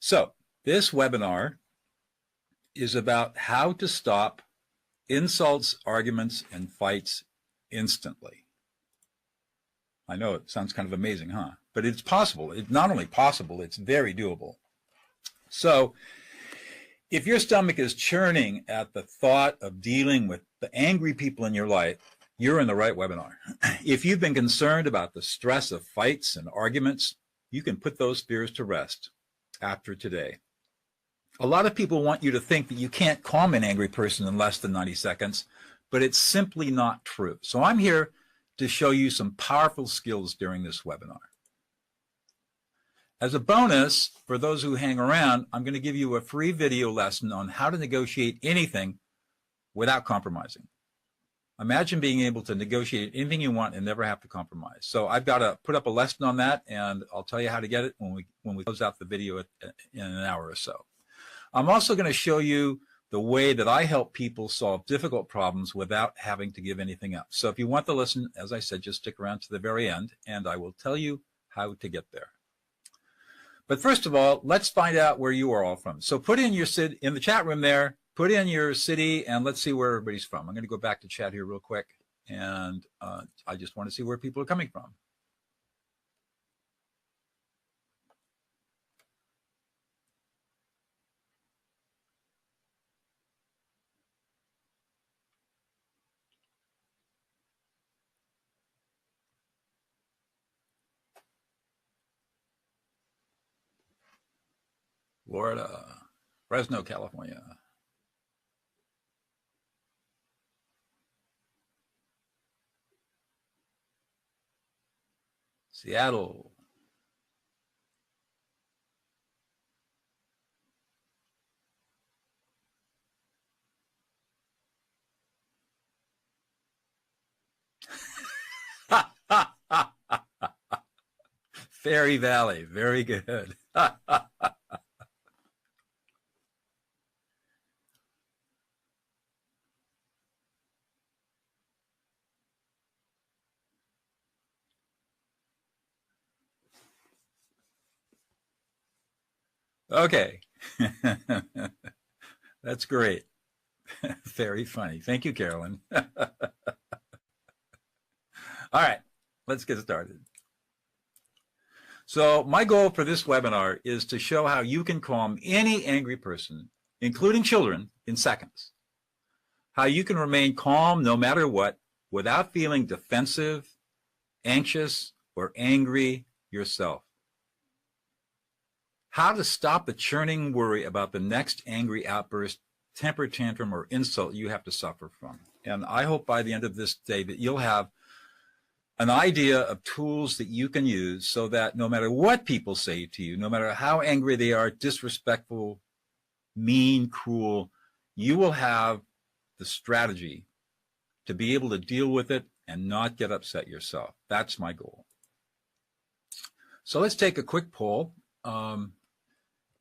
So this webinar is about how to stop insults, arguments, and fights instantly. I know it sounds kind of amazing, huh? But it's possible. It's not only possible, it's very doable. So if your stomach is churning at the thought of dealing with the angry people in your life, you're in the right webinar. If you've been concerned about the stress of fights and arguments, you can put those fears to rest after today. A lot of people want you to think that you can't calm an angry person in less than 90 seconds, but it's simply not true. So I'm here to show you some powerful skills during this webinar. As a bonus, for those who hang around, I'm going to give you a free video lesson on how to negotiate anything without compromising. Imagine being able to negotiate anything you want and never have to compromise. So I've got to put up a lesson on that, and I'll tell you how to get it when we close out the video in an hour or so. I'm also going to show you the way that I help people solve difficult problems without having to give anything up. So if you want the lesson, as I said, just stick around to the very end, and I will tell you how to get there. But first of all, let's find out where you are all from. So put in your city in the chat room there, put in your city, and let's see where everybody's from. I'm going to go back to chat here real quick, and I just want to see where people are coming from. Florida, Fresno, California. Seattle. Fairy Valley, very good. Okay. That's great. Very funny. Thank you, Carolyn. All right, let's get started. So my goal for this webinar is to show how you can calm any angry person, including children, in seconds. How you can remain calm no matter what without feeling defensive, anxious, or angry yourself. How to stop the churning worry about the next angry outburst, temper tantrum, or insult you have to suffer from. And I hope by the end of this day that you'll have an idea of tools that you can use so that no matter what people say to you, no matter how angry they are, disrespectful, mean, cruel, you will have the strategy to be able to deal with it and not get upset yourself. That's my goal. So let's take a quick poll.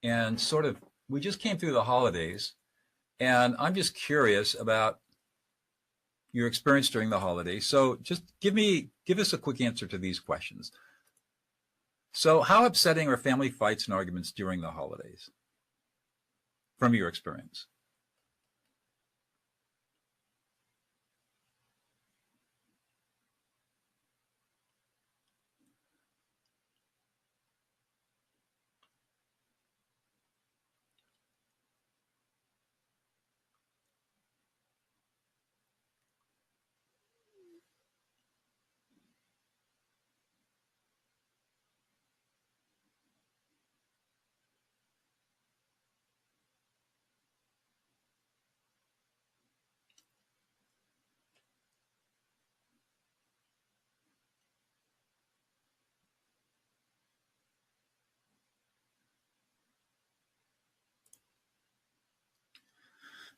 And sort of, we just came through the holidays, and I'm just curious about your experience during the holidays. So just give us a quick answer to these questions. So how upsetting are family fights and arguments during the holidays from your experience?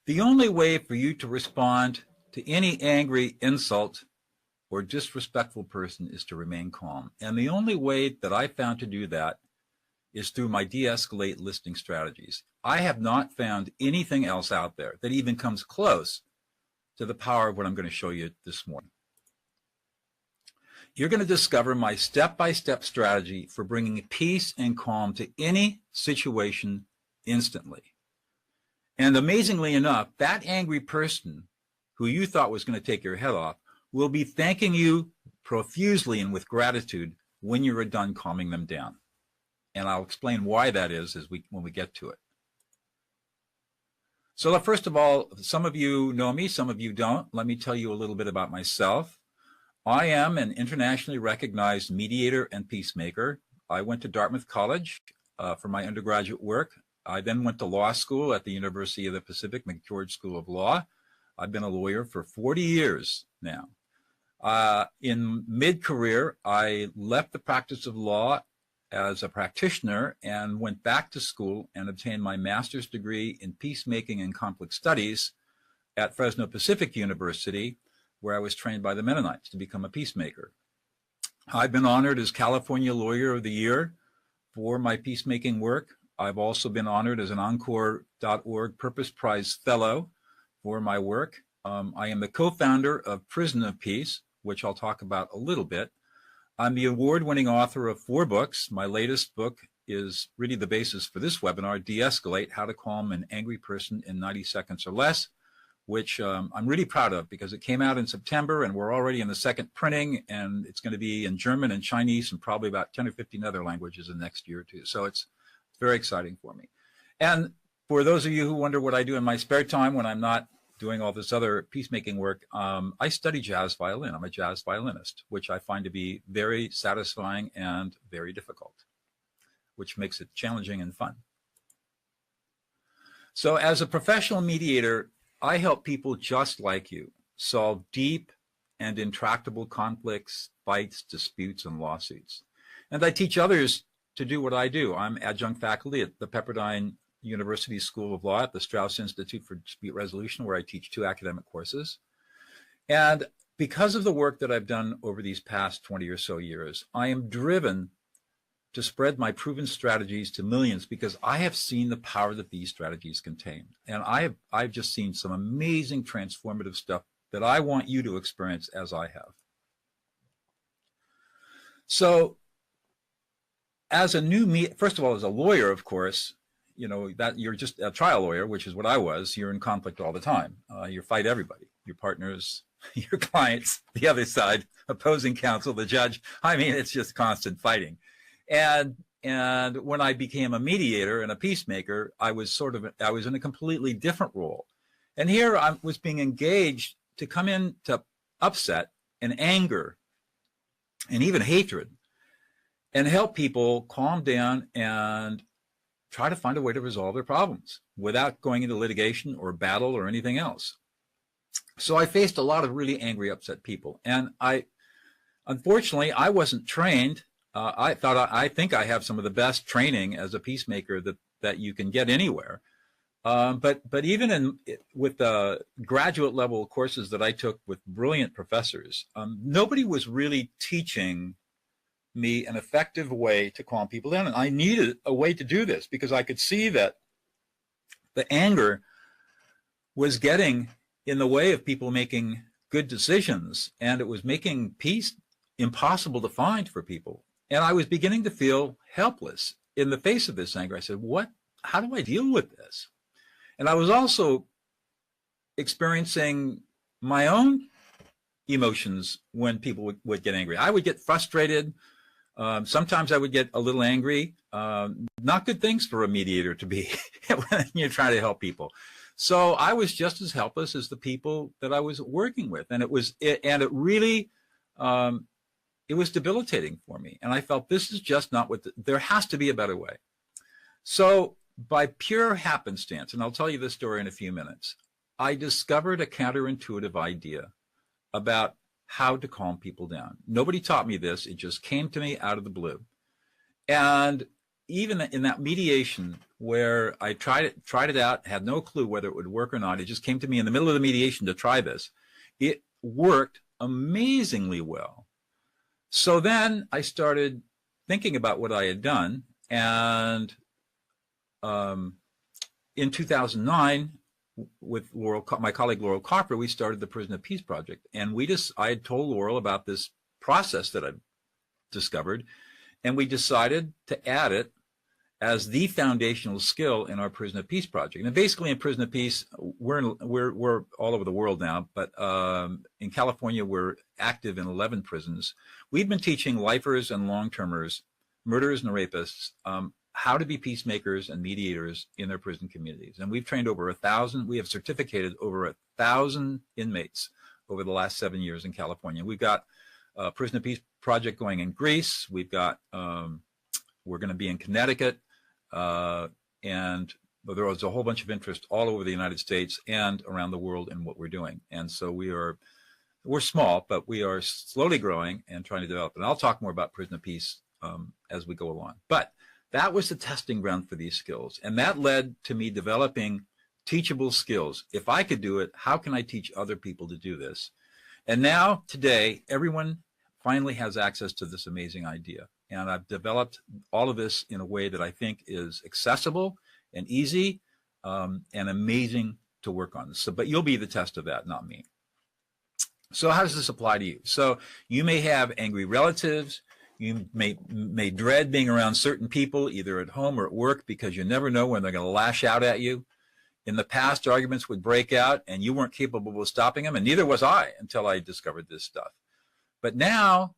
The only way for you to respond to any angry insult or disrespectful person is to remain calm. And the only way that I found to do that is through my de-escalate listening strategies. I have not found anything else out there that even comes close to the power of what I'm going to show you this morning. you're going to discover my step-by-step strategy for bringing peace and calm to any situation instantly. And amazingly enough, that angry person who you thought was going to take your head off will be thanking you profusely and with gratitude when you're done calming them down. And I'll explain why that is when we get to it. So first of all, some of you know me, some of you don't. Let me tell you a little bit about myself. I am an internationally recognized mediator and peacemaker. I went to Dartmouth College for my undergraduate work. I then went to law school at the University of the Pacific McGeorge School of Law. I've been a lawyer for 40 years now. In mid-career, I left the practice of law as a practitioner and went back to school and obtained my master's degree in peacemaking and conflict studies at Fresno Pacific University, where I was trained by the Mennonites to become a peacemaker. I've been honored as California Lawyer of the Year for my peacemaking work. I've also been honored as an Encore.org Purpose Prize Fellow for my work. I am the co-founder of Prison of Peace, which I'll talk about a little bit. I'm the award-winning author of 4 books. My latest book is really the basis for this webinar, De-Escalate, How to Calm an Angry Person in 90 Seconds or Less, which I'm really proud of because it came out in September and we're already in the second printing, and it's going to be in German and Chinese and probably about 10 or 15 other languages in the next year or two. So it's very exciting for me. And for those of you who wonder what I do in my spare time when I'm not doing all this other peacemaking work, I study jazz violin. I'm a jazz violinist, which I find to be very satisfying and very difficult, which makes it challenging and fun. So as a professional mediator, I help people just like you solve deep and intractable conflicts, fights, disputes, and lawsuits. And I teach others to do what I do. I'm adjunct faculty at the Pepperdine University School of Law at the Strauss Institute for Dispute Resolution, where I teach 2 academic courses. And because of the work that I've done over these past 20 or so years, I am driven to spread my proven strategies to millions because I have seen the power that these strategies contain. And I've just seen some amazing transformative stuff that I want you to experience as I have. So as a first of all, as a lawyer, of course, you know, that you're just a trial lawyer, which is what I was. You're in conflict all the time. You fight everybody, your partners, your clients, the other side, opposing counsel, the judge. I mean, it's just constant fighting. And when I became a mediator and a peacemaker, I was in a completely different role. And here I was being engaged to come in to upset and anger and even hatred and help people calm down and try to find a way to resolve their problems without going into litigation or battle or anything else. So I faced a lot of really angry, upset people. And unfortunately, I wasn't trained. I think I have some of the best training as a peacemaker that you can get anywhere. But even with the graduate level courses that I took with brilliant professors, nobody was really teaching me an effective way to calm people down. And I needed a way to do this because I could see that the anger was getting in the way of people making good decisions, and it was making peace impossible to find for people. And I was beginning to feel helpless in the face of this anger. I said, how do I deal with this? And I was also experiencing my own emotions when people would get angry. I would get frustrated. Sometimes I would get a little angry. Not good things for a mediator to be when you're trying to help people. So I was just as helpless as the people that I was working with. And it was debilitating for me. And I felt this is just not there has to be a better way. So by pure happenstance, and I'll tell you this story in a few minutes, I discovered a counterintuitive idea about how to calm people down. Nobody taught me this. It just came to me out of the blue. And even in that mediation where I tried it out, had no clue whether it would work or not, it just came to me in the middle of the mediation to try this. It worked amazingly well. So then I started thinking about what I had done, and in 2009, with my colleague Laurel Copper, we started the Prison of Peace Project, and I had told Laurel about this process that I've discovered, and we decided to add it as the foundational skill in our Prison of Peace project. And basically in Prison of Peace, we're all over the world now, but in California, we're active in 11 prisons. We've been teaching lifers and long-termers, murderers and rapists, how to be peacemakers and mediators in their prison communities. And we've trained over 1,000, we have certificated over 1,000 inmates over the last 7 years in California. We've got a Prison of Peace project going in Greece. We've got, we're going to be in Connecticut. And there was a whole bunch of interest all over the United States and around the world in what we're doing. And so we're small, but we are slowly growing and trying to develop. And I'll talk more about Prison of Peace as we go along. But that was the testing ground for these skills. And that led to me developing teachable skills. If I could do it, how can I teach other people to do this? And now, today, everyone finally has access to this amazing idea. And I've developed all of this in a way that I think is accessible and easy and amazing to work on. So, but you'll be the test of that, not me. So how does this apply to you? So you may have angry relatives. You may dread being around certain people, either at home or at work, because you never know when they're going to lash out at you. In the past, arguments would break out, and you weren't capable of stopping them, and neither was I until I discovered this stuff. But now,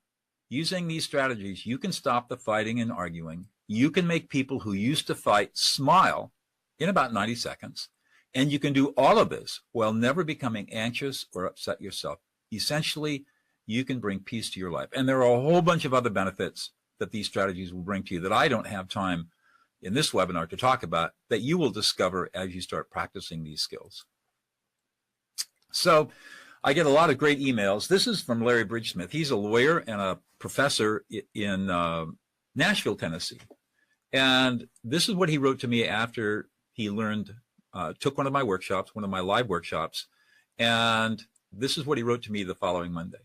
using these strategies, you can stop the fighting and arguing. You can make people who used to fight smile in about 90 seconds, and you can do all of this while never becoming anxious or upset yourself. Essentially, you can bring peace to your life. And there are a whole bunch of other benefits that these strategies will bring to you that I don't have time in this webinar to talk about, that you will discover as you start practicing these skills. So I get a lot of great emails. This is from Larry Bridgesmith. He's a lawyer and a professor in Nashville, Tennessee. And this is what he wrote to me after he learned, took one of my workshops, one of my live workshops. And this is what he wrote to me the following Monday.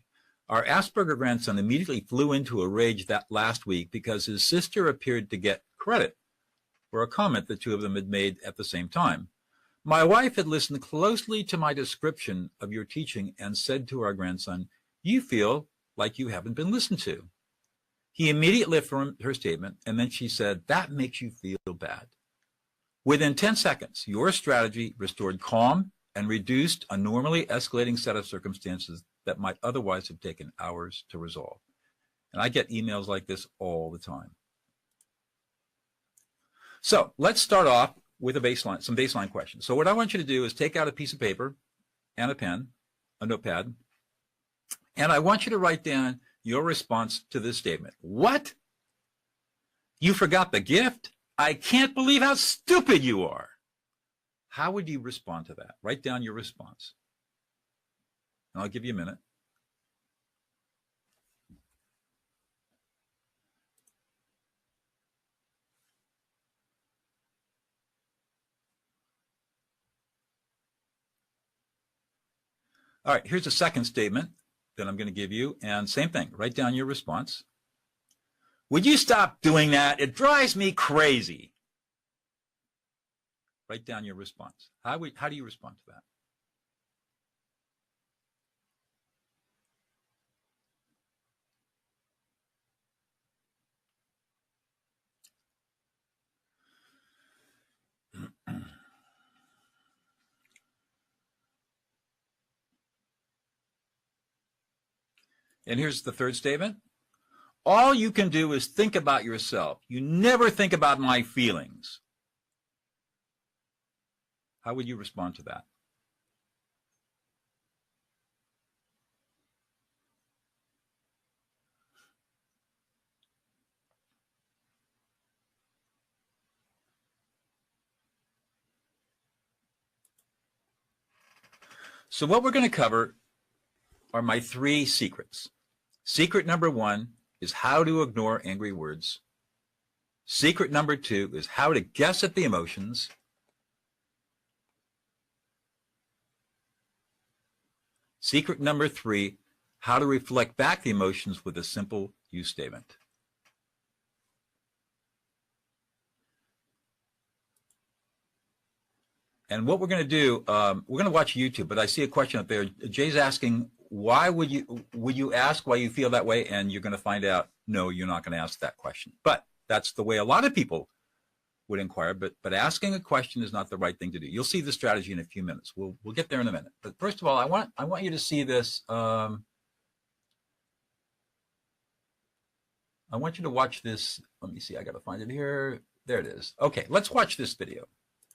Our Asperger grandson immediately flew into a rage that last week because his sister appeared to get credit for a comment the two of them had made at the same time. My wife had listened closely to my description of your teaching and said to our grandson, "You feel like you haven't been listened to." He immediately affirmed her statement, and then she said, "That makes you feel bad." Within 10 seconds, your strategy restored calm and reduced a normally escalating set of circumstances that might otherwise have taken hours to resolve. And I get emails like this all the time. So let's start off with some baseline questions. So what I want you to do is take out a piece of paper and a pen, a notepad, and I want you to write down your response to this statement. What? You forgot the gift? I can't believe how stupid you are. How would you respond to that? Write down your response. And I'll give you a minute. All right, here's a second statement that I'm going to give you, and same thing, write down your response. Would you stop doing that? It drives me crazy. Write down your response. How do you respond to that? And here's the third statement. All you can do is think about yourself. You never think about my feelings. How would you respond to that? So what we're going to cover are my 3 secrets. Secret number 1 is how to ignore angry words. Secret number 2 is how to guess at the emotions. Secret number 3, how to reflect back the emotions with a simple you statement. And what we're going to do, we're going to watch YouTube, but I see a question up there. Jay's asking, why would you ask why you feel that way? And you're going to find out, no, you're not going to ask that question. But that's the way a lot of people would inquire. But asking a question is not the right thing to do. You'll see the strategy in a few minutes. We'll get there in a minute. But first of all, I want you to see this. I want you to watch this. Let me see. I got to find it here. There it is. Okay, let's watch this video.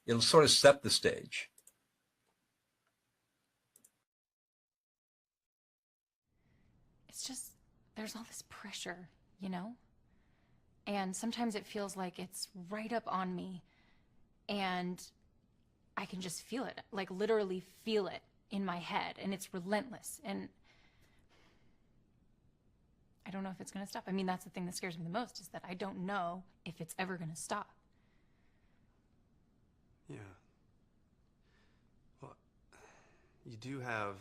It'll sort of set the stage. It's just, there's all this pressure, you know? And sometimes it feels like it's right up on me and I can just feel it, like literally feel it in my head, and it's relentless. And I don't know if it's going to stop. I mean, that's the thing that scares me the most, is that I don't know if it's ever going to stop. Yeah. Well, you do have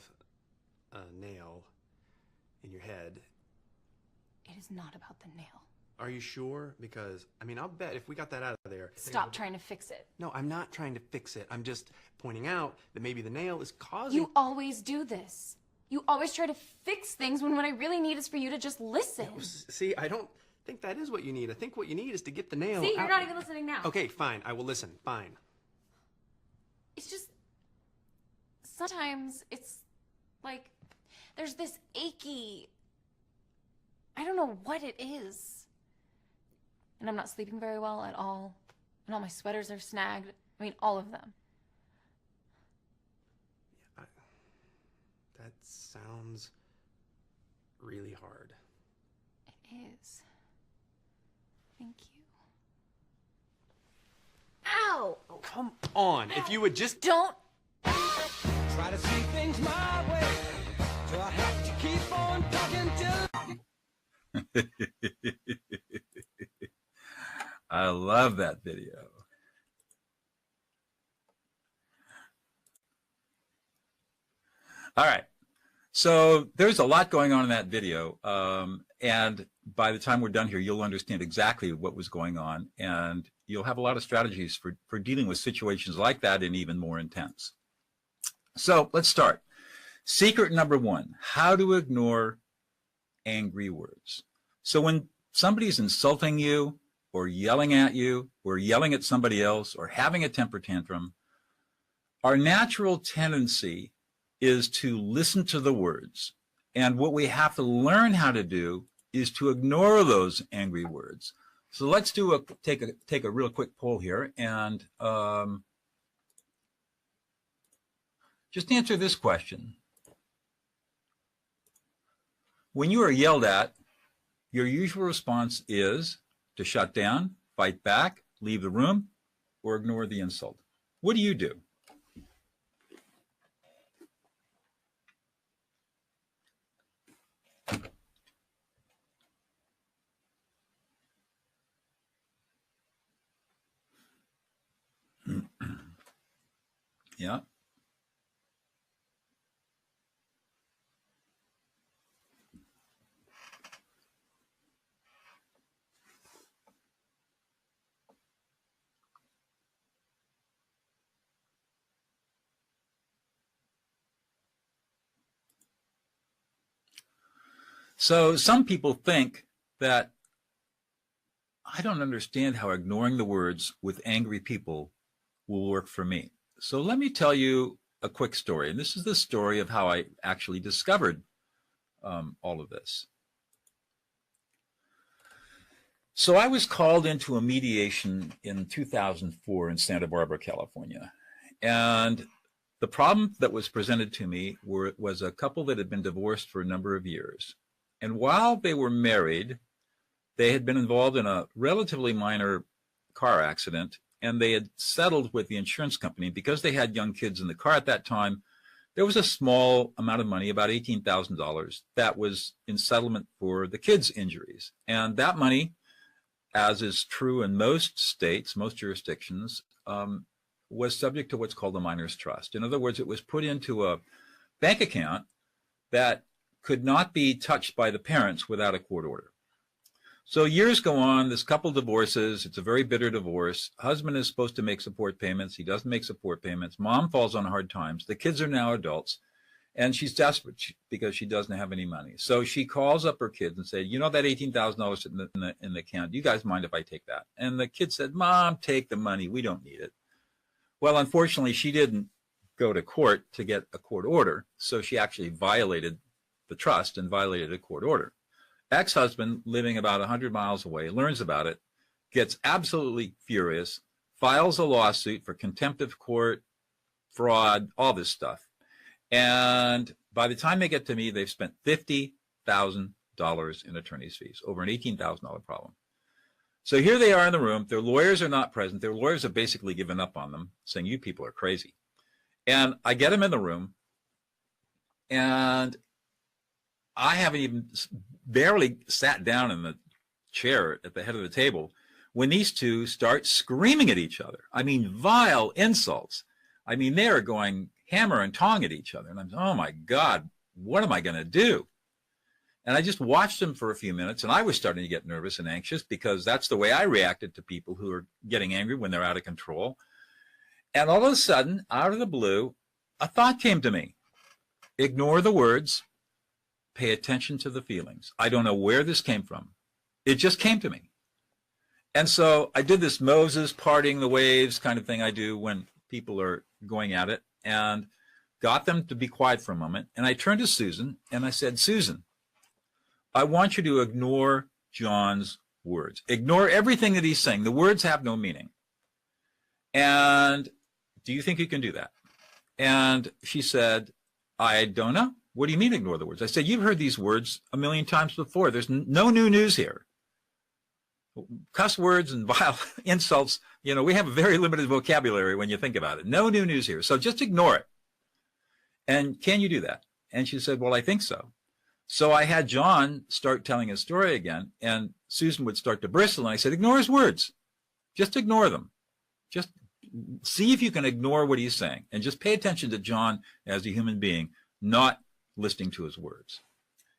a nail in your head. It is not about the nail. Are you sure? Because, I mean, I'll bet if we got that out of there... Stop trying to fix it. No, I'm not trying to fix it. I'm just pointing out that maybe the nail is causing... You always do this. You always try to fix things when what I really need is for you to just listen. No, see, I don't think that is what you need. I think what you need is to get the nail See, out. you're not even listening now. Okay, fine. I will listen. Fine. It's just... sometimes it's like there's this achy... I don't know what it is. And I'm not sleeping very well at all. And all my sweaters are snagged. I mean, all of them. Yeah, that sounds really hard. It is. Thank you. Ow! Oh, come on. If you would just... Don't... Try to see things my way. Do I have to keep on talking till... I love that video. All right. So there's a lot going on in that video. And by the time we're done here, you'll understand exactly what was going on. And you'll have a lot of strategies for dealing with situations like that and even more intense. So let's start. Secret number one, how to ignore angry words. So when somebody's insulting you or yelling at you or yelling at somebody else or having a temper tantrum, our natural tendency is to listen to the words. And what we have to learn how to do is to ignore those angry words. So let's take a real quick poll here and just answer this question. When you are yelled at, your usual response is to shut down, fight back, leave the room, or ignore the insult. What do you do? Yeah. So some people think that I don't understand how ignoring the words with angry people will work for me. So let me tell you a quick story. And this is the story of how I actually discovered all of this. So I was called into a mediation in 2004 in Santa Barbara, California. And the problem that was presented to me was a couple that had been divorced for a number of years. And while they were married, they had been involved in a relatively minor car accident, and they had settled with the insurance company. Because they had young kids in the car at that time, there was a small amount of money, about $18,000, that was in settlement for the kids' injuries. And that money, as is true in most states, most jurisdictions, was subject to what's called a minor's trust. In other words, it was put into a bank account that could not be touched by the parents without a court order. So years go on, this couple divorces, it's a very bitter divorce. Husband is supposed to make support payments, he doesn't make support payments. Mom falls on hard times. The kids are now adults. And she's desperate because she doesn't have any money. So she calls up her kids and said, you know, that $18,000 in the account, do you guys mind if I take that? And the kid said, Mom, take the money. We don't need it. Well, unfortunately, she didn't go to court to get a court order. So she actually violated the trust and violated a court order. Ex-husband, living about 100 miles away, learns about it, gets absolutely furious, files a lawsuit for contempt of court, fraud, all this stuff. And by the time they get to me, they've spent $50,000 in attorney's fees over an $18,000 problem. So here they are in the room. Their lawyers are not present. Their lawyers have basically given up on them, saying, you people are crazy. And I get them in the room, and I haven't even barely sat down in the chair at the head of the table when these two start screaming at each other. I mean, vile insults. I mean, they're going hammer and tong at each other. And I'm, oh my God, what am I going to do? And I just watched them for a few minutes, and I was starting to get nervous and anxious because that's the way I reacted to people who are getting angry when they're out of control. And all of a sudden, out of the blue, a thought came to me. Ignore the words. Pay attention to the feelings. I don't know where this came from. It just came to me. And so I did this Moses parting the waves kind of thing I do when people are going at it, and got them to be quiet for a moment. And I turned to Susan and I said, Susan, I want you to ignore John's words. Ignore everything that he's saying. The words have no meaning. And do you think you can do that? And she said, I don't know. What do you mean ignore the words? I said, you've heard these words a million times before. There's no new news here. Cuss words and vile insults, you know, we have a very limited vocabulary when you think about it. No new news here. So just ignore it. And can you do that? And she said, well, I think so. So I had John start telling his story again, and Susan would start to bristle, and I said, ignore his words. Just ignore them. Just see if you can ignore what he's saying, and just pay attention to John as a human being, not listening to his words.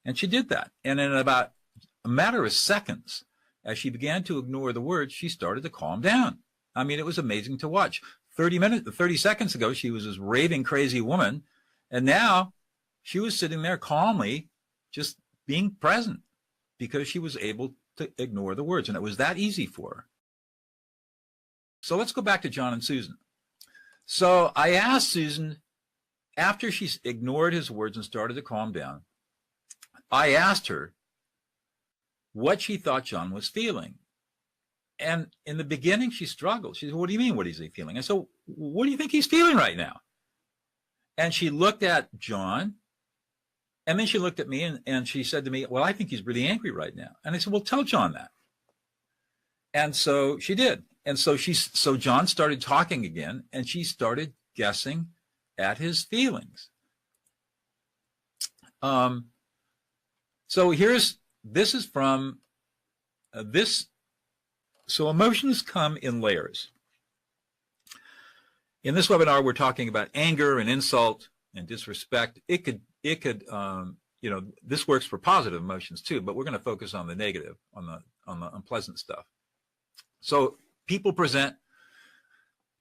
And she did that. And in about a matter of seconds, as she began to ignore the words, she started to calm down. I mean, it was amazing to watch. 30 seconds ago, she was this raving, crazy woman, and now she was sitting there calmly, just being present, because she was able to ignore the words, and it was that easy for her. So let's go back to John and Susan. So I asked Susan, after she ignored his words and started to calm down, I asked her what she thought John was feeling. And in the beginning, she struggled. She said, what do you mean, what is he feeling? I said, what do you think he's feeling right now? And she looked at John, and then she looked at me, and she said to me, well, I think he's really angry right now. And I said, well, tell John that. And so she did. And so John started talking again, and she started guessing at his feelings. So this is from this. So emotions come in layers. In this webinar, we're talking about anger and insult and disrespect. It could, you know, this works for positive emotions too, but we're going to focus on the negative, on the unpleasant stuff. So people present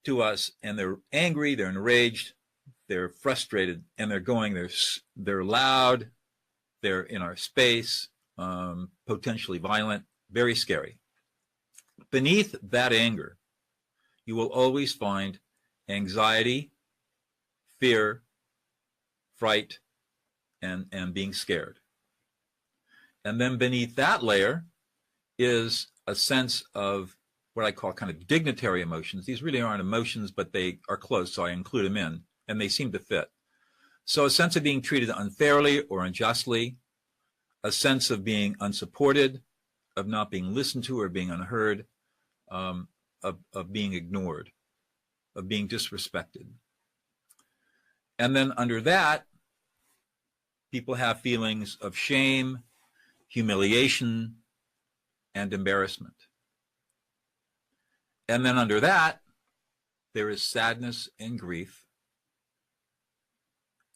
to us, and they're angry, they're enraged, they're frustrated, and they're loud, they're in our space, potentially violent, very scary. Beneath that anger, you will always find anxiety, fear, fright, and being scared. And then beneath that layer is a sense of what I call kind of dignitary emotions. These really aren't emotions, but they are close, so I include them in, and they seem to fit. So a sense of being treated unfairly or unjustly, a sense of being unsupported, of not being listened to or being unheard, of being ignored, of being disrespected. And then under that, people have feelings of shame, humiliation, and embarrassment. And then under that, there is sadness and grief.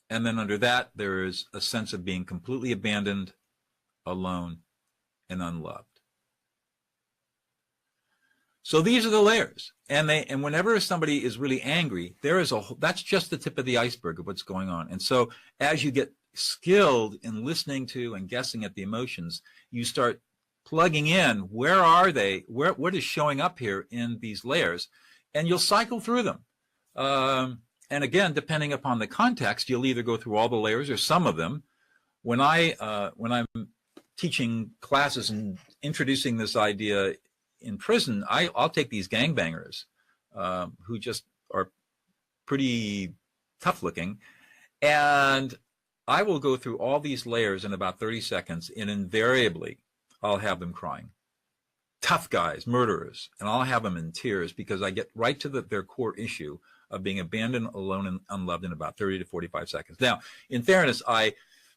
And then under that, there is a sense of being completely abandoned, alone, and unloved. So these are the layers. And whenever somebody is really angry, that's just the tip of the iceberg of what's going on. And so as you get skilled in listening to and guessing at the emotions, you start plugging in, where are they? What is showing up here in these layers? And you'll cycle through them. And again, depending upon the context, you'll either go through all the layers or some of them. When I'm teaching classes and introducing this idea in prison, I'll take these gangbangers who just are pretty tough looking, and I will go through all these layers in about 30 seconds, and invariably I'll have them crying. Tough guys, murderers, and I'll have them in tears because I get right to their core issue of being abandoned, alone, and unloved in about 30 to 45 seconds. Now, in fairness,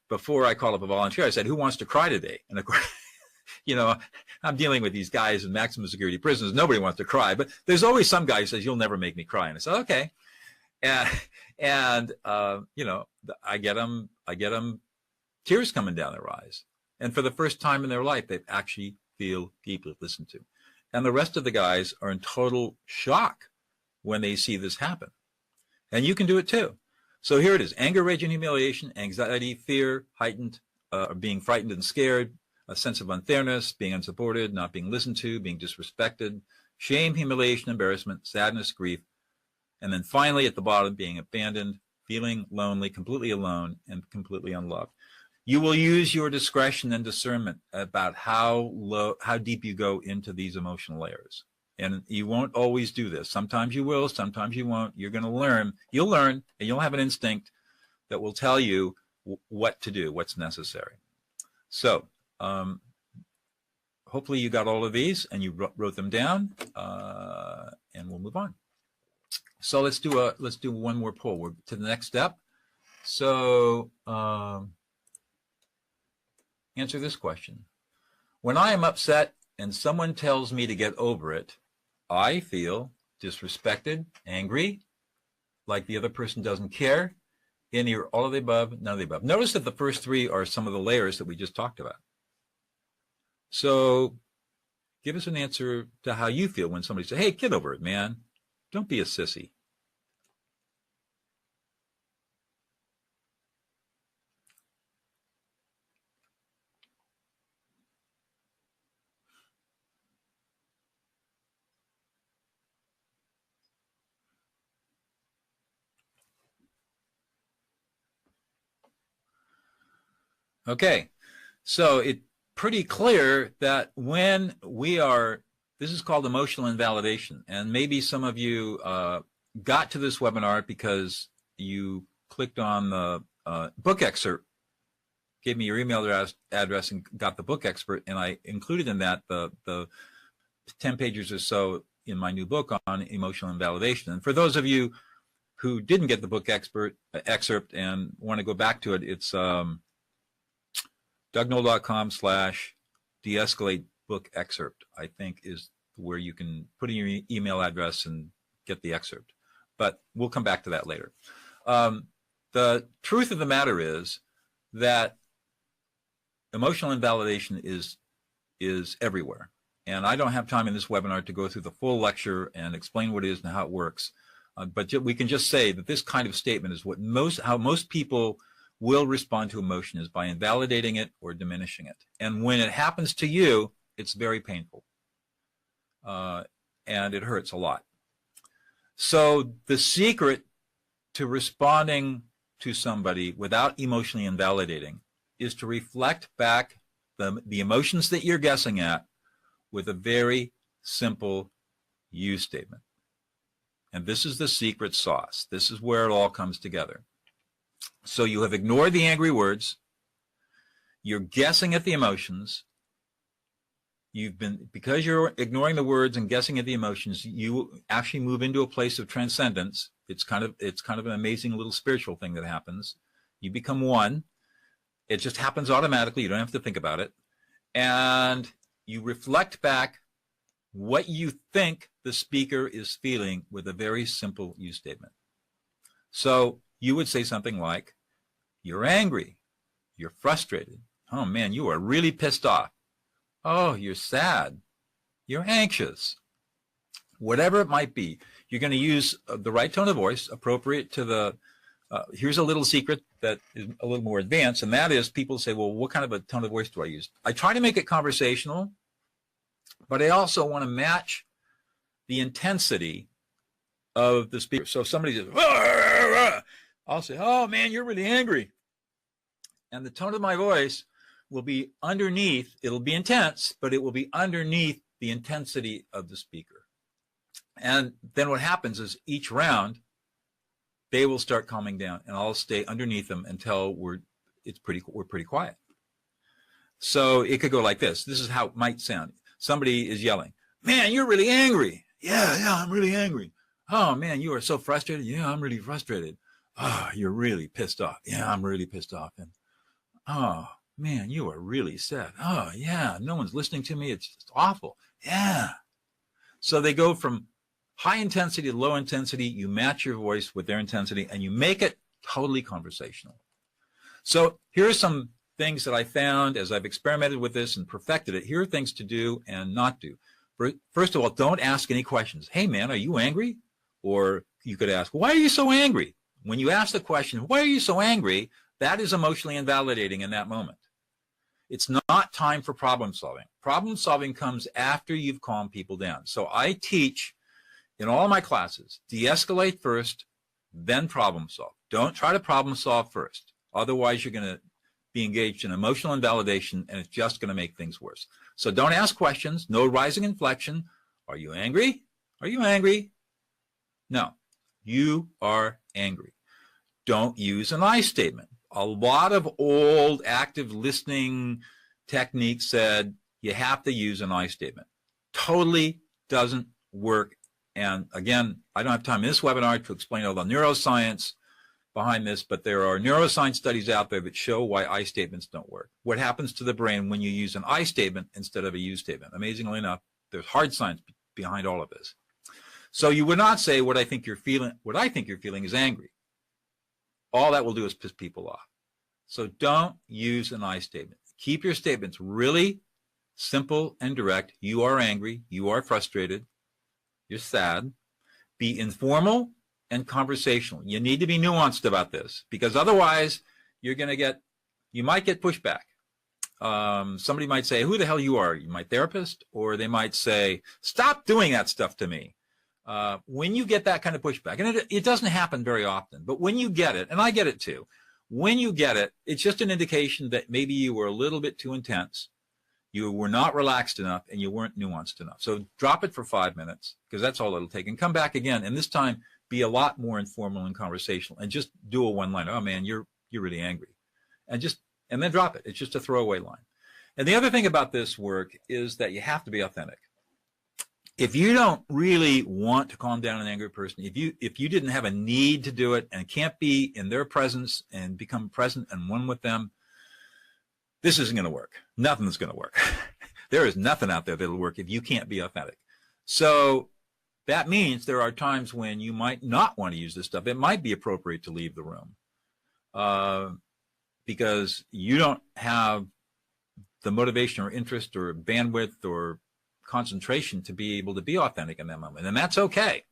before I called up a volunteer, I said, who wants to cry today? And of course, I'm dealing with these guys in maximum security prisons. Nobody wants to cry, but there's always some guy who says, you'll never make me cry. And I said, okay. And I get them tears coming down their eyes. And for the first time in their life, they actually feel deeply listened to. And the rest of the guys are in total shock when they see this happen. And you can do it too. So here it is: anger, rage, and humiliation, anxiety, fear, heightened, being frightened and scared, a sense of unfairness, being unsupported, not being listened to, being disrespected, shame, humiliation, embarrassment, sadness, grief, and then finally at the bottom, being abandoned, feeling lonely, completely alone, and completely unloved. You will use your discretion and discernment about how deep you go into these emotional layers. And you won't always do this. Sometimes you will, sometimes you won't. You're going to learn. You'll learn, and you'll have an instinct that will tell you what to do, what's necessary. So hopefully you got all of these and you wrote them down, and we'll move on. So let's do one more poll. We're to the next step. So answer this question. When I am upset and someone tells me to get over it, I feel disrespected, angry, like the other person doesn't care, in either all of the above, none of the above. Notice that the first three are some of the layers that we just talked about. So give us an answer to how you feel when somebody says, hey, get over it, man. Don't be a sissy. Okay, so it's pretty clear that when we are, this is called emotional invalidation, and maybe some of you got to this webinar because you clicked on the book excerpt, gave me your email address and got the book excerpt, and I included in that the 10 pages or so in my new book on emotional invalidation. And for those of you who didn't get the book excerpt and want to go back to it, it's dougnoll.com/de-escalate book excerpt, I think, is where you can put in your email address and get the excerpt. But we'll come back to that later. The truth of the matter is that emotional invalidation is everywhere. And I don't have time in this webinar to go through the full lecture and explain what it is and how it works. But we can just say that this kind of statement is how most people will respond to emotion, is by invalidating it or diminishing it. And when it happens to you, it's very painful. And it hurts a lot. So the secret to responding to somebody without emotionally invalidating is to reflect back the emotions that you're guessing at with a very simple you statement. And this is the secret sauce. This is where it all comes together. So you have ignored the angry words. You're guessing at the emotions. Because you're ignoring the words and guessing at the emotions, you actually move into a place of transcendence. It's kind of an amazing little spiritual thing that happens. You become one. It just happens automatically. You don't have to think about it. And you reflect back what you think the speaker is feeling with a very simple you statement. So you would say something like, you're angry, you're frustrated, oh man, you are really pissed off, oh, you're sad, you're anxious, whatever it might be. You're going to use the right tone of voice, appropriate to the, here's a little secret that is a little more advanced, and that is people say, well, what kind of a tone of voice do I use? I try to make it conversational, but I also want to match the intensity of the speaker. So if somebody says, I'll say, oh man, you're really angry. And the tone of my voice will be underneath, it'll be intense, but it will be underneath the intensity of the speaker. And then what happens is each round, they will start calming down, and I'll stay underneath them until we're pretty quiet. So it could go like this. This is how it might sound. Somebody is yelling, man, you're really angry. Yeah, I'm really angry. Oh man, you are so frustrated. Yeah, I'm really frustrated. Oh, you're really pissed off. Yeah, I'm really pissed off. And oh man, you are really sad. Oh yeah, no one's listening to me. It's just awful. Yeah. So they go from high intensity to low intensity. You match your voice with their intensity and you make it totally conversational. So here are some things that I found as I've experimented with this and perfected it. Here are things to do and not do. First of all, don't ask any questions. Hey man, are you angry? Or you could ask, why are you so angry? When you ask the question, why are you so angry? That is emotionally invalidating in that moment. It's not time for problem solving. Problem solving comes after you've calmed people down. So I teach in all my classes, de-escalate first, then problem solve. Don't try to problem solve first. Otherwise, you're going to be engaged in emotional invalidation, and it's just going to make things worse. So don't ask questions. No rising inflection. Are you angry? Are you angry? No, you are angry. Don't use an I statement. A lot of old active listening techniques said you have to use an I statement. Totally doesn't work. And again, I don't have time in this webinar to explain all the neuroscience behind this, but there are neuroscience studies out there that show why I statements don't work. What happens to the brain when you use an I statement instead of a you statement? Amazingly enough, there's hard science behind all of this. So you would not say what I think you're feeling is angry. All that will do is piss people off. So don't use an I statement. Keep your statements really simple and direct. You are angry. You are frustrated. You're sad. Be informal and conversational. You need to be nuanced about this because otherwise you might get pushback. Somebody might say, who the hell you are? You my therapist? Or they might say, stop doing that stuff to me. When you get that kind of pushback, and it doesn't happen very often, but when you get it, and I get it too, when you get it, it's just an indication that maybe you were a little bit too intense, you were not relaxed enough, and you weren't nuanced enough. So drop it for 5 minutes, because that's all it'll take, and come back again, and this time be a lot more informal and conversational, and just do a one-line, oh man, you're really angry, and then drop it. It's just a throwaway line. And the other thing about this work is that you have to be authentic. If you don't really want to calm down an angry person, if you didn't have a need to do it and can't be in their presence and become present and one with them, this isn't going to work. Nothing's going to work. There is nothing out there that'll work if you can't be authentic. So that means there are times when you might not want to use this stuff. It might be appropriate to leave the room because you don't have the motivation or interest or bandwidth or concentration to be able to be authentic in that moment, and that's okay.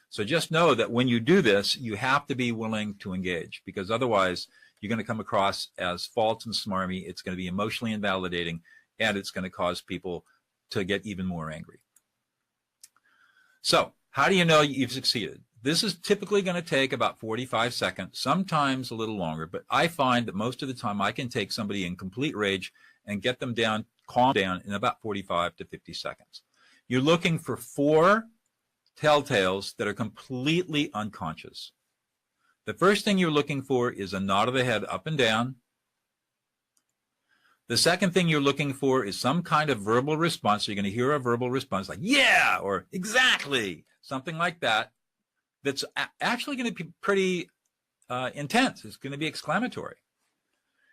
So just know that when you do this, you have to be willing to engage, because otherwise you're going to come across as false and smarmy. It's going to be emotionally invalidating, and it's going to cause people to get even more angry. So how do you know you've succeeded? This is typically going to take about 45 seconds, sometimes a little longer, but I find that most of the time I can take somebody in complete rage and get them down, calm down in about 45 to 50 seconds. You're looking for 4 telltales that are completely unconscious. The first thing you're looking for is a nod of the head up and down. The second thing you're looking for is some kind of verbal response. So you're going to hear a verbal response like, yeah, or exactly, something like that. That's actually going to be pretty intense. It's going to be exclamatory.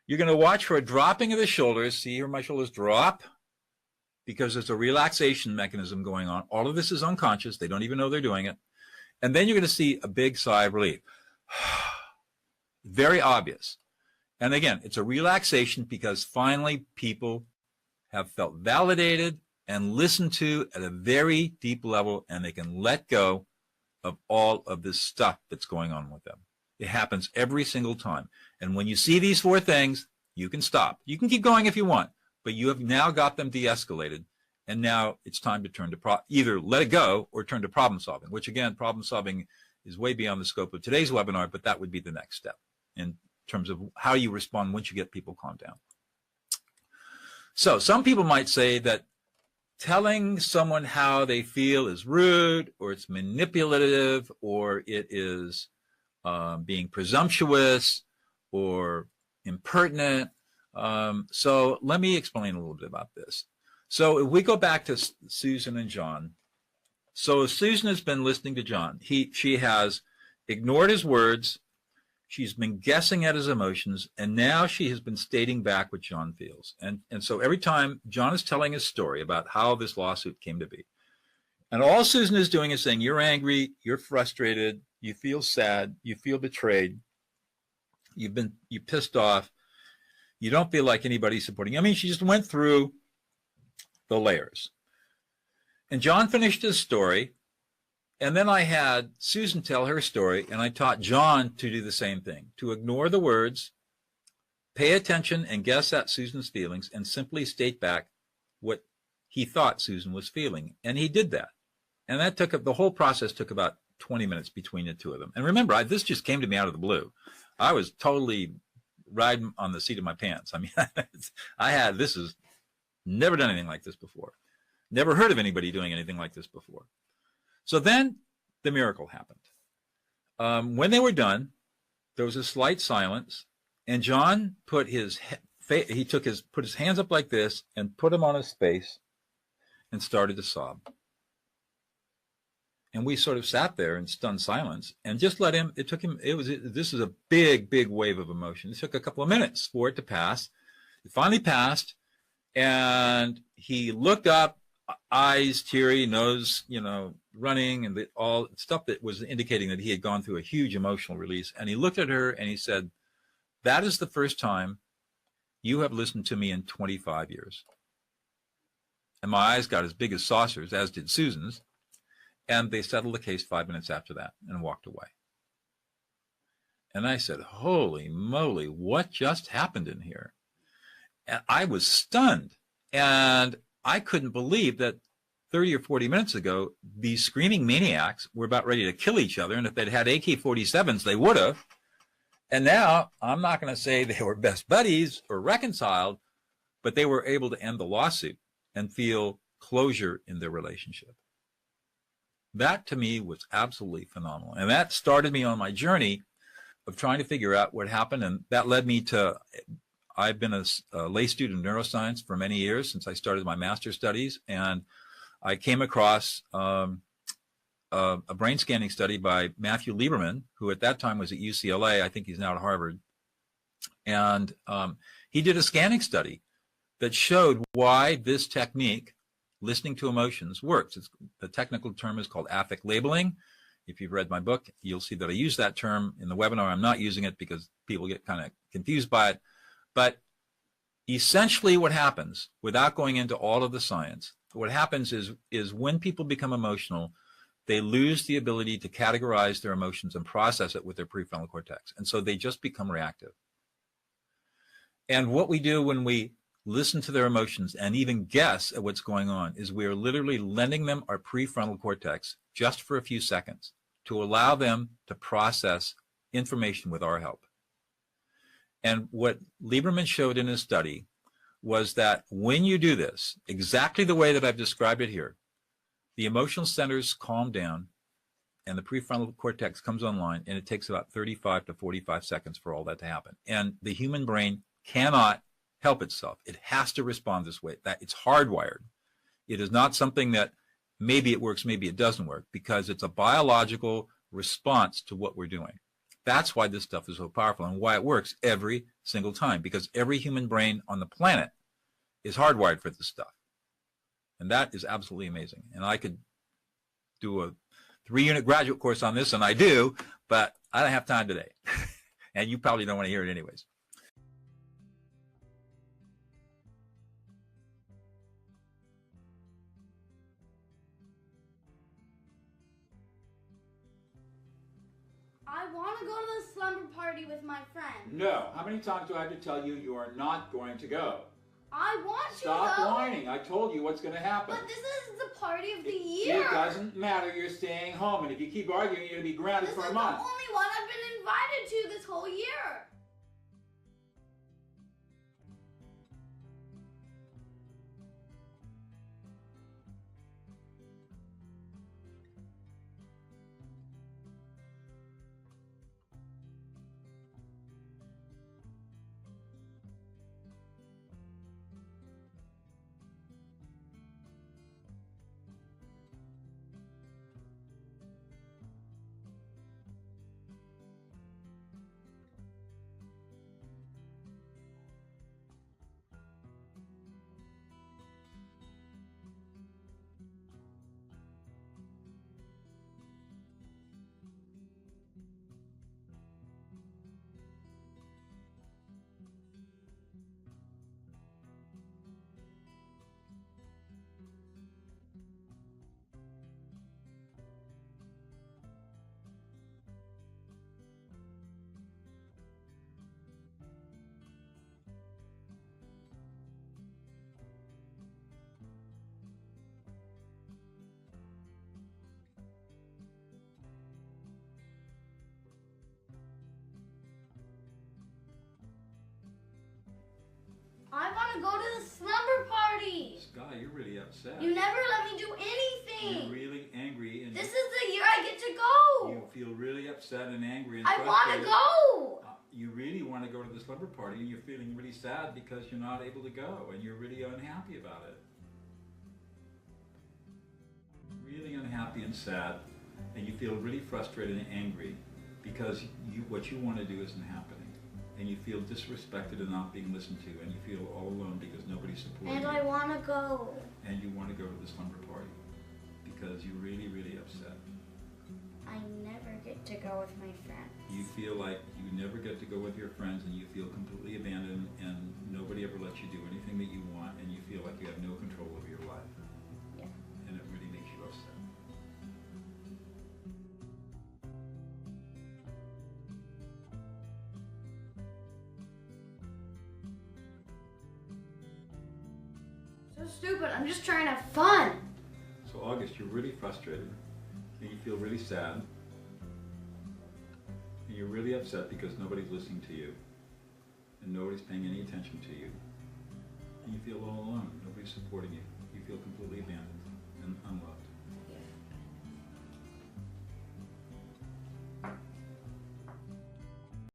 You're going to watch for a dropping of the shoulders. See here, my shoulders drop because there's a relaxation mechanism going on. All of this is unconscious. They don't even know they're doing it. And then you're going to see a big sigh of relief. Very obvious. And again, it's a relaxation because finally people have felt validated and listened to at a very deep level, and they can let go of all of this stuff that's going on with them. It happens every single time. And when you see these 4 things, you can stop. You can keep going if you want, but you have now got them de-escalated. And now it's time to turn to either let it go or turn to problem solving, which again, problem solving is way beyond the scope of today's webinar, but that would be the next step in terms of how you respond once you get people calmed down. So some people might say that telling someone how they feel is rude, or it's manipulative, or it is being presumptuous or impertinent. So let me explain a little bit about this. So if we go back to Susan and John, so Susan has been listening to John. She has ignored his words. She's been guessing at his emotions, and now she has been stating back what John feels. And so every time John is telling his story about how this lawsuit came to be, and all Susan is doing is saying, you're angry, you're frustrated, you feel sad, you feel betrayed, you pissed off, you don't feel like anybody's supporting you. I mean, she just went through the layers. And John finished his story, and then I had Susan tell her story, and I taught John to do the same thing, to ignore the words, pay attention and guess at Susan's feelings, and simply state back what he thought Susan was feeling. And he did that. And that the whole process took about 20 minutes between the two of them. And remember, this just came to me out of the blue. I was totally riding on the seat of my pants. I mean, this is never done anything like this before. Never heard of anybody doing anything like this before. So then the miracle happened. When they were done, there was a slight silence, and John put his hands up like this and put them on his face and started to sob. And we sort of sat there in stunned silence and just let him. This is a big, big wave of emotion. It took a couple of minutes for it to pass. It finally passed, and he looked up, eyes teary, nose, running, and all stuff that was indicating that he had gone through a huge emotional release. And he looked at her and he said, "That is the first time you have listened to me in 25 years. And my eyes got as big as saucers, as did Susan's. And they settled the case 5 minutes after that and walked away. And I said, holy moly, what just happened in here? And I was stunned. And I couldn't believe that 30 or 40 minutes ago, these screaming maniacs were about ready to kill each other. And if they'd had AK-47s, they would have. And now, I'm not going to say they were best buddies or reconciled, but they were able to end the lawsuit and feel closure in their relationship. That, to me, was absolutely phenomenal. And that started me on my journey of trying to figure out what happened. And that led me to, I've been a lay student of neuroscience for many years since I started my master's studies. And I came across a brain scanning study by Matthew Lieberman, who at that time was at UCLA. I think he's now at Harvard. And he did a scanning study that showed why this technique, listening to emotions, works. The technical term is called affect labeling. If you've read my book, you'll see that I use that term in the webinar. I'm not using it because people get kind of confused by it. But essentially what happens, without going into all of the science, what happens is when people become emotional, they lose the ability to categorize their emotions and process it with their prefrontal cortex. And so they just become reactive. And what we do when we listen to their emotions and even guess at what's going on is we are literally lending them our prefrontal cortex just for a few seconds to allow them to process information with our help. And what Lieberman showed in his study was that when you do this, exactly the way that I've described it here, the emotional centers calm down and the prefrontal cortex comes online, and it takes about 35 to 45 seconds for all that to happen. And the human brain cannot help itself. It has to respond this way. That it's hardwired. It is not something that maybe it works, maybe it doesn't work, because it's a biological response to what we're doing. That's why this stuff is so powerful and why it works every single time, because every human brain on the planet is hardwired for this stuff. And that is absolutely amazing. And I could do a 3-unit graduate course on this, and I do, but I don't have time today. And you probably don't want to hear it anyways. I want to go to the slumber party with my friends. No. How many times do I have to tell you you are not going to go? I want to Stop though. whining. I told you what's going to happen. But this is the party of the year. It doesn't matter. You're staying home. And if you keep arguing, you're going to be grounded This for is a the month. only one I've been invited to this whole year. I want to go to the slumber party. Sky, you're really upset. You never let me do anything. You're really angry. And This is the year I get to go. you feel really upset and angry and I want to frustrated. go. You really want to go to the slumber party, and you're feeling really sad because you're not able to go, and you're really unhappy about it. Really unhappy and sad, and you feel really frustrated and angry because what you want to do isn't happening, and you feel disrespected and not being listened to, and you feel all alone because nobody's supporting And you. I want to go. And you want to go to the slumber party because you're really, really upset. I never get to go with my friends. You feel like you never get to go with your friends, and you feel completely abandoned, and nobody ever lets you do anything that you want, and you feel like you have no control over your life. Yeah. And it really makes you upset. So stupid. I'm just trying to have fun. So August, you're really frustrated, and you feel really sad, and you're really upset because nobody's listening to you, and nobody's paying any attention to you, and you feel all alone. Nobody's supporting you. You feel completely abandoned and unloved.